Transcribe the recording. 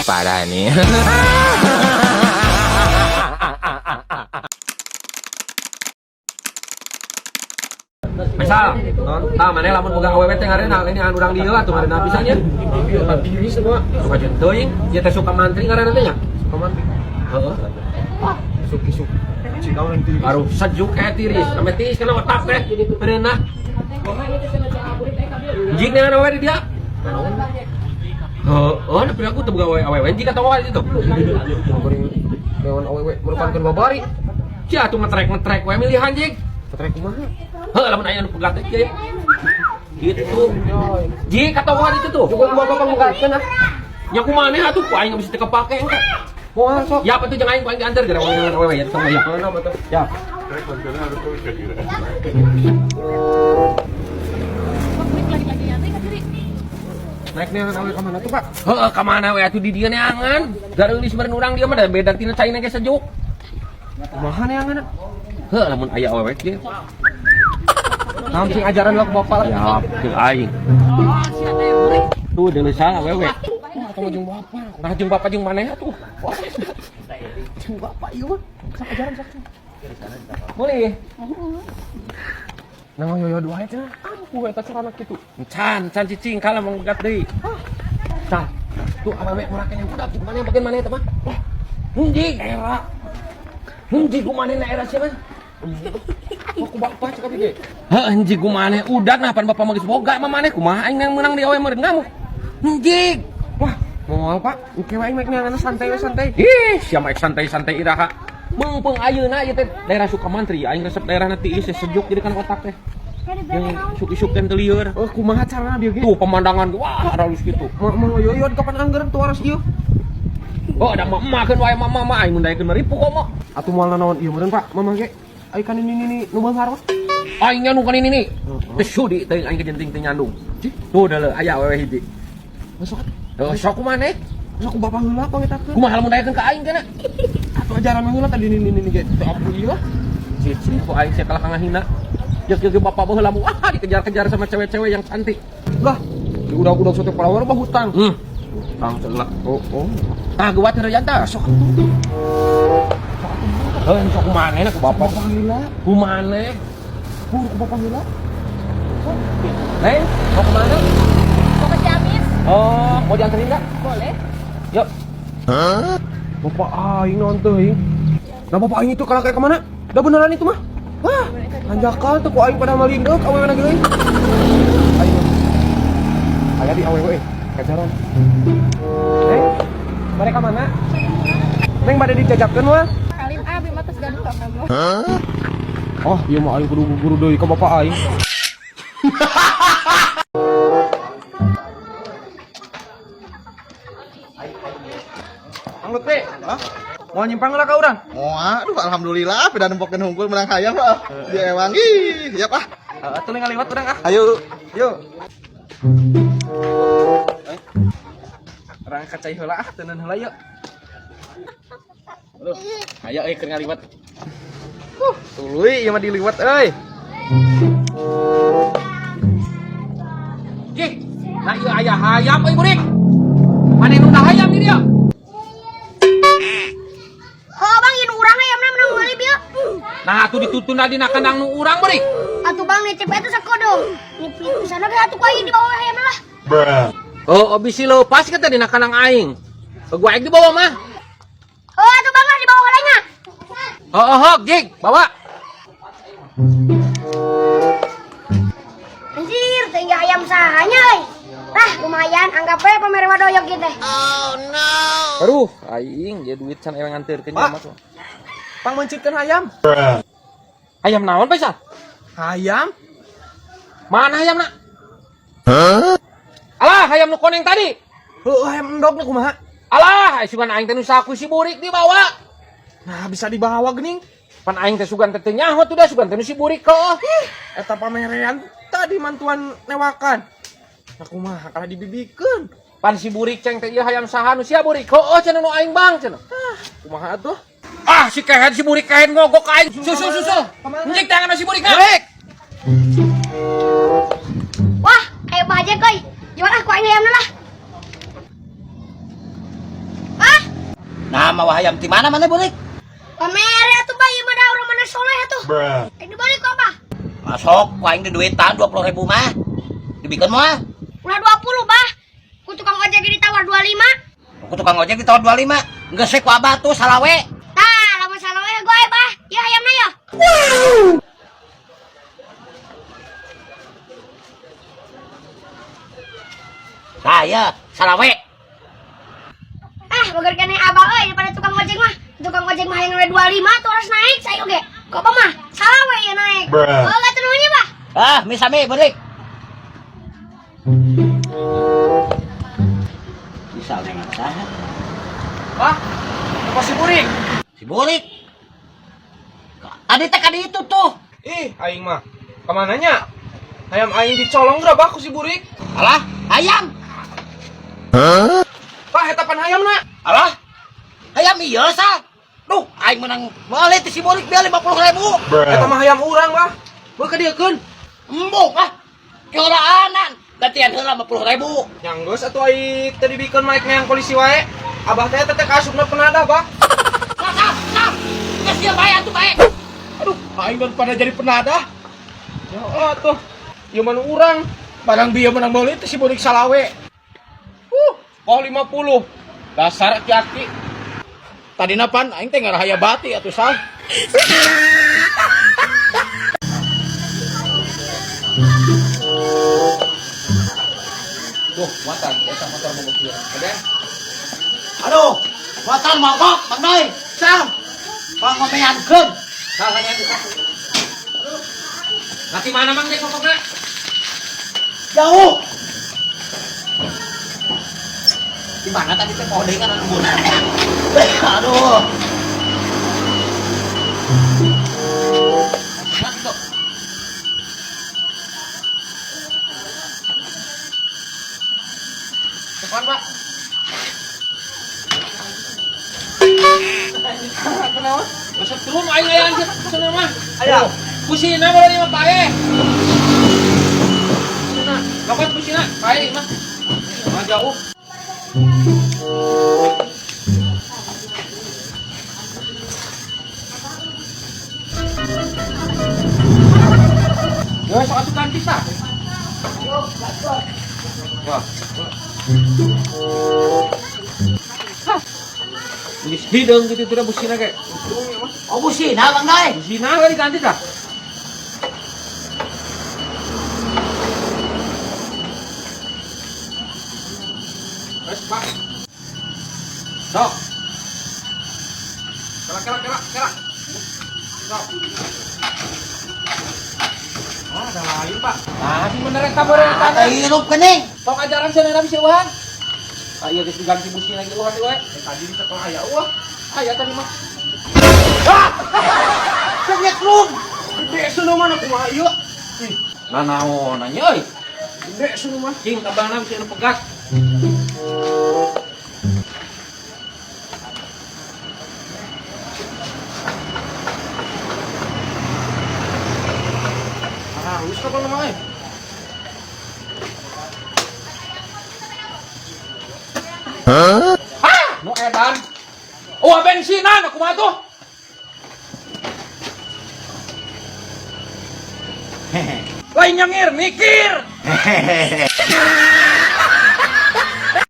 parah nih. Misal, nah mana lamun boga awewe teh ngaranna ini anu urang dieu atuh ngaranna pisannya. Diri semua. Suka teuing, ieu teh suka mantri ngaranna teh nya. Suka mantri. Heeh. Suki-suki. Cidaun teh. Baru sejuk kayak tiris, ame tiris kana otak teh. Beneuna. Jik nih awewe di dia. Heeh, tapi aku teu boga awewe jika teu itu. Kuring lawan awewe merupakan babari. Cia atuh ngetrek we milihan jik. Ngetrek kumaha? Heuh, lamun aya nu pegat teh kieu. Gitu. Ji katawa itu tuh. Coba bapak penggatkeun ah. Nya kumaneh atuh ku aing bisa teu kapake engke. Moal sok. Ya atuh jeung aing ku aing diantar gara awewe ya sama ya. Mana betul. Ya. Naik nih awewe ka mana tuh, Pak? Heuh, ka mana we atuh di dieu neangan. Gareung di sumbereun urang dieu mah da beda tina caina ge sejuk. Kumaha neangan? Heuh, lamun aya awewe kieu. Namun ajaran lo ke bapak lah. Ya, ke aing. Tuh deuleu salah wewe. Atau jeung bapak. Nah jeung bapak jeung maneh atuh. Jeung bapak ieu mah. Sak ajaran sak. Boleh. Nang yoyo dua aja. Aku eta carana kitu. Can cicing kala manggat deui. Can. Tuh awewe urang yang budak di mana bagian mana eta mah? Heuh, era. Heuh, kumaneh era sia mah. Aku bapak cakap ge. Heuh anjing kumaneh udak nah pan bapak mah geus boga mah maneh kumaha aing yang menang di awewe meureun ngamuk. Anjing. Wah, moal Pak, engke wae aing make santai. Ih, sia mah santai-santai iraha. Meungpeung ayeuna ieu teh daerah Sukamantri, aing resep daerahna tiis sejuk jadi kan otak teh. Yang suk-suk teh teu lieur. Oh, kumaha carana dieu ge? Tuh pemandangan wah halus kitu. Mang yoyon kapan anggeun tuh aras ieu? Oh, ada mama-makeun wae mama aing mun daekeun meripu kok mah. Atuh moalna naon ieu meureun Pak, mama ge. Aing kan ini nu beunghar mah. Aing nya nu kan ini. Teu sudi teuing aing kejenting teu nyandung. Tuh deuleu aya awewe hiji. Masuk. Heuh, sok kumaneh? Sok ku bapak heula pangetakeun. Kumaha lamun daekeun ka aing kana? Atuh ajaran mah heula tadi ini ge. Teu ampun ieu mah. Cici ku aing sia kalah ngahina. Jeung bapak mah heula wah dikejar-kejar sama cewek-cewek yang cantik. Lah, udah sote palawer mah hutang. Hutang ceulak. Oh. Tah geuwat teu janta sok. Heuh, sok kumaneh na ku bapak heula? Kumaneh? Ku bapak heula? Neng, mau kemana? Mau ke Ciamis? Oh, mau dianterin enggak? Boleh. Yuk. Hah? Bapak aing naon teuing? Nah, bapak aing itu kalau kayak kemana? Udah beneran itu mah? Wah, tanjakan tuh ku aing pada malingdeuk awewe na geuing. Aing. Aya di awewe kajaran. Neng, mereka mana? Neng bade dijajabkeun mah? Kalim abi mah tos gaduh ka kamu. Oh, ieu mah aing kudu guru deui ka bapak aing. Mang Lutfi, mau nyimpang lah ka urang? Aduh, alhamdulillah, peda nempokeun hungkul menang hayam lah. Dia emang ih, siap ah. Atuh ngaliwat urang ah. Ayo, yuk. Urang kacai heula ah, teuneun heula yuk. Aduh, aya keur ngaliwat. Tuluy ieu mah diliwat euy. Jik, nah ieu aya hayam euy burik. Mane nu da hayam di dia? Bang, ieu urang hayamna menang meuli bieu. Nah, atuh ditutuna dina kandang nu urang burik. Atuh Bang, nicip eta sakodong. Nipit sana ge atuh ka ieu di bawah hayamna lah. Oh, bisi leupas kita dina kandang aing. Gua aing di bawah mah. Oh, atuh Bang lah di bawah heulanya. Oh, Jik, bawa. Anjir, teh ieu hayam sahanya euy. Tah, lumayan anggap we pamere wadoyog ieu teh. Aduh, aing dia duit can ewang nganterkeun nya mah. Pang mencitkeun hayam. Hayam naon pisan? Hayam? Mana hayamna? Hah? Alah, hayam nu koneng tadi. Heuh, hayam endogna kumaha? Alah, sugan aing teh nu saku si burik dibawa. Nah, bisa dibawa geuning. Pan aing teh sugan teh nyaho tuh dah sugan teh nu si burik keuh. Eta pamerean tadi mantuan newakan. Nah, kumaha kalah dibibikeun. Pan si burik ceng teh ieu hayam saha nu sia burik? Heuh cenah nu aing bang cenah. Kumaha atuh? Ah, si kehead si burik kahen ngogok ka aing. Susul. Njik tangan si burik. Burik. Wah, ayo Pak Haji euy. Jual ah ku aing hayamna lah. Nama wahayam di mana burik? Pamere atuh bayi mah da urang mana soleh atuh. Ini balik kok apa? Masuk, waing di duitan 20.000 mah. Dibikin mah. Udah 20 bah. Ku tukang ojek ditawar 25. Aku tukang ojek ditawar 25. Geus ku abah tuh salawe. Tah, lamun salawe goe bah. Ya hayamna ya. Saya salawe. Boger keneh abah euy daripada tukang ojek mah. Tukang ojek mah yang 25 tuh harus naik saya oge. Kok apa mah? Salawe ya naik. Oh, gak tenunya bah. Ah, misami burik. Bisa dengan saya. Wah, apa si Burik? Si burik. Adi teh kadi itu tuh. Ih, aing mah. Kemananya? Ayam aing dicolong gerabah ku si Burik. Alah, ayam. Pak, hetapan hayamna. Alah, ayam iya sa. Duh, aing menang balik si burik biar 50.000. Eta mah hayam urang, Bah. Beuh kadiekeun. Embuk ah. Keoraanan. Gantian heula 50.000. Nyanggeus atuh ai teu dibikeun maek yang polisi wae. Abah teh teh kasupna penadah, Bah. Nah. Geus dia bae atuh bae. Aduh, aing pada jadi penadah. Ya Allah tuh. Ieu mah urang. Barang bieu menang beulit teh si Burik salawe. Oh 50. Dasar aki-aki. Tadina pan aing teh ngarahaya bati atuh sah. Tuh, matan, eta motor mogok dia. Ada? Aduh, motor mogok, Bang Noy. Sang. Pangomeankeun. Nah, kalian buka. Nanti mana mang dek pokoknya? Jauh. Di mana tadi teh kodengan embun. Aduh. Enak itu. Depan, Pak. Kenapa? Masa turun aing aya anjir sana mah. Aya. Pusina boleh mah pae. Pusina, kapan pusina? Pae mah. Mah jauh. Ya, sok atuh ganti tah. Wah. Geus hideung gitu teh busina ge. Oh busina Bang Noy. Busina we diganti tah. Wes, Pak. Sok. Kera. Sok. Ah, ada lain, Pak. Nah, si bener eta beureun Ada hirup kening. Sok ajaran sana bisa uhan. Ayo geus diganti busi lagi uhan we. Tadi di sekolah aya uah. Aya tadi mah. Kenyetrum. Gede sunu mah kumaha ieu? Nah naon nya euy. Gede sunu mah cing tabana bisa pegat. Harus apa namanya? Hah? Nu edan. Oh, bensinan aku mah tuh. Lain nyengir, mikir.